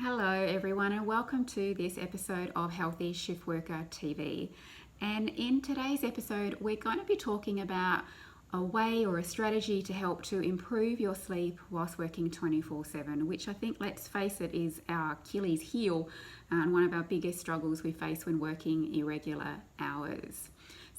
Hello, everyone, and welcome to this episode of Healthy Shift Worker TV. And in today's episode, we're going to be talking about a way or a strategy to help to improve your sleep whilst working 24/7, which I think, let's face it, is our Achilles heel and one of our biggest struggles we face when working irregular hours.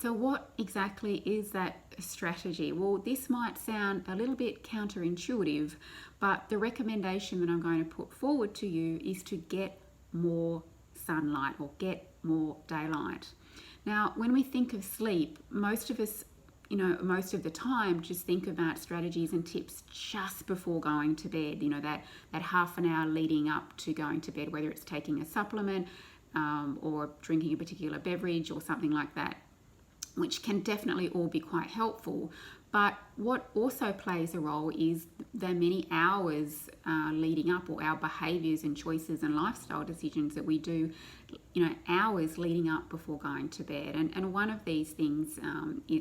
So what exactly is that strategy? Well, this might sound a little bit counterintuitive, but the recommendation that I'm going to put forward to you is to get more sunlight or get more daylight. Now, when we think of sleep, most of us, most of the time just think about strategies and tips just before going to bed, that half an hour leading up to going to bed, whether it's taking a supplement or drinking a particular beverage or something like that, which can definitely all be quite helpful. But what also plays a role is the many hours leading up, or our behaviours and choices and lifestyle decisions that we do, hours leading up before going to bed. And one of these things,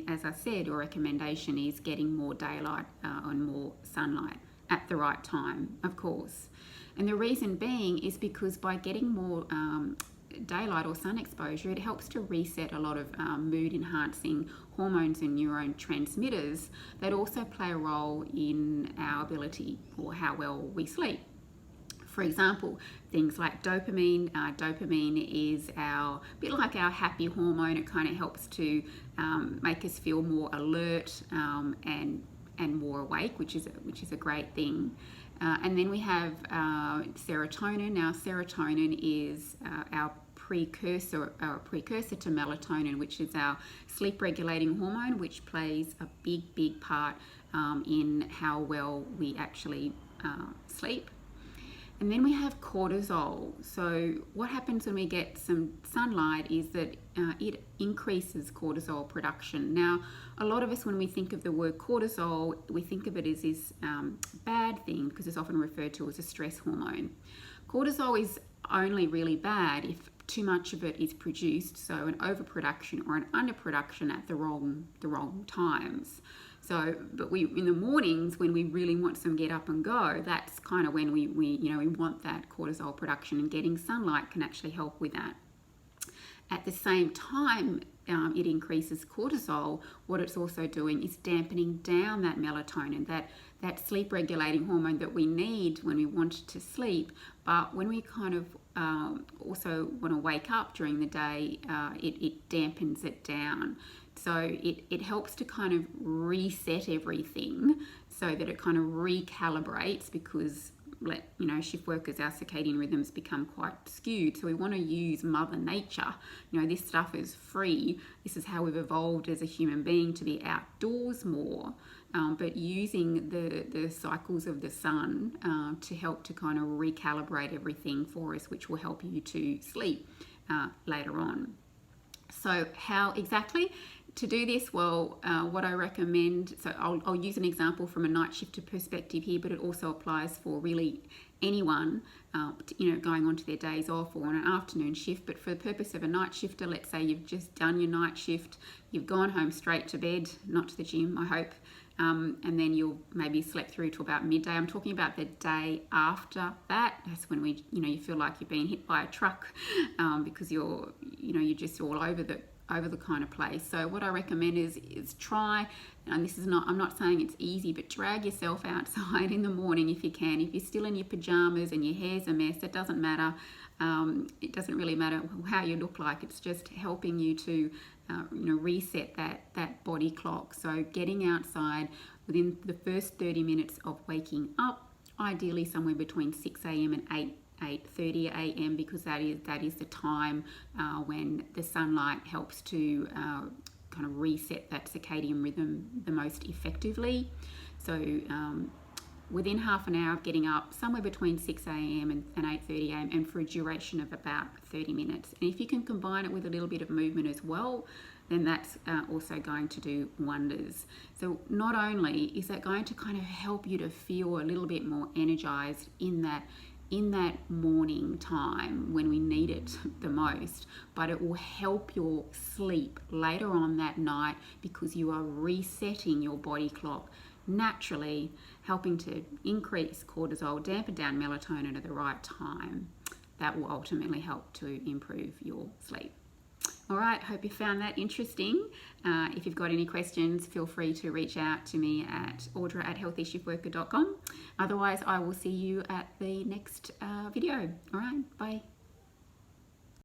as I said, or recommendation, is getting more daylight and more sunlight at the right time, of course. And the reason being is because by getting more daylight or sun exposure, it helps to reset a lot of mood enhancing hormones and neurotransmitters that also play a role in our ability or how well we sleep. For example, things like dopamine. Dopamine is a bit like our happy hormone. It kind of helps to make us feel more alert and more awake, which is a great thing. And then we have serotonin. Now, serotonin is our precursor to melatonin, which is our sleep regulating hormone, which plays a big part in how well we actually sleep. And then we have cortisol. So what happens when we get some sunlight is that it increases cortisol production. Now, a lot of us, when we think of the word cortisol, we think of it as this bad thing because it's often referred to as a stress hormone. Cortisol is only really bad if too much of it is produced, so an overproduction or an underproduction at the wrong times. So, but we in the mornings when we really want some get up and go, that's kind of when we want that cortisol production, and getting sunlight can actually help with that. At the same time, it increases cortisol. What it's also doing is dampening down that melatonin, that sleep regulating hormone that we need when we want to sleep. But when we kind of also want to wake up during the day, it dampens it down. So it helps to kind of reset everything so that it kind of recalibrates, because shift workers, our circadian rhythms become quite skewed. So we want to use Mother Nature. This stuff is free. This is how we've evolved as a human being, to be outdoors more, but using the cycles of the sun to help to kind of recalibrate everything for us, which will help you to sleep later on. So how exactly to do this? Well, what I recommend, so I'll use an example from a night shifter perspective here, but it also applies for really anyone, going on to their days off or on an afternoon shift. But for the purpose of a night shifter, let's say you've just done your night shift, you've gone home straight to bed, not to the gym, I hope, and then you'll maybe slept through to about midday. I'm talking about the day after that. That's when you feel like you're being hit by a truck because you're just all over the kind of place. So what I recommend is try, and I'm not saying it's easy, but drag yourself outside in the morning if you can. If you're still in your pajamas and your hair's a mess, it doesn't matter. It doesn't really matter how you look like. It's just helping you to reset that body clock. So getting outside within the first 30 minutes of waking up, ideally somewhere between 6 a.m. and 8:30 a.m. because that is the time when the sunlight helps to kind of reset that circadian rhythm the most effectively. So within half an hour of getting up, somewhere between 6 a.m. and 8:30 a.m. and for a duration of about 30 minutes. And if you can combine it with a little bit of movement as well, then that's also going to do wonders. So not only is that going to kind of help you to feel a little bit more energized in that morning time when we need it the most, but it will help your sleep later on that night because you are resetting your body clock naturally helping to increase cortisol, dampen down melatonin at the right time. That will ultimately help to improve your sleep. All right, hope you found that interesting. If you've got any questions, feel free to reach out to me at audra@healthyshiftworker.com. Otherwise, I will see you at the next video. All right, bye.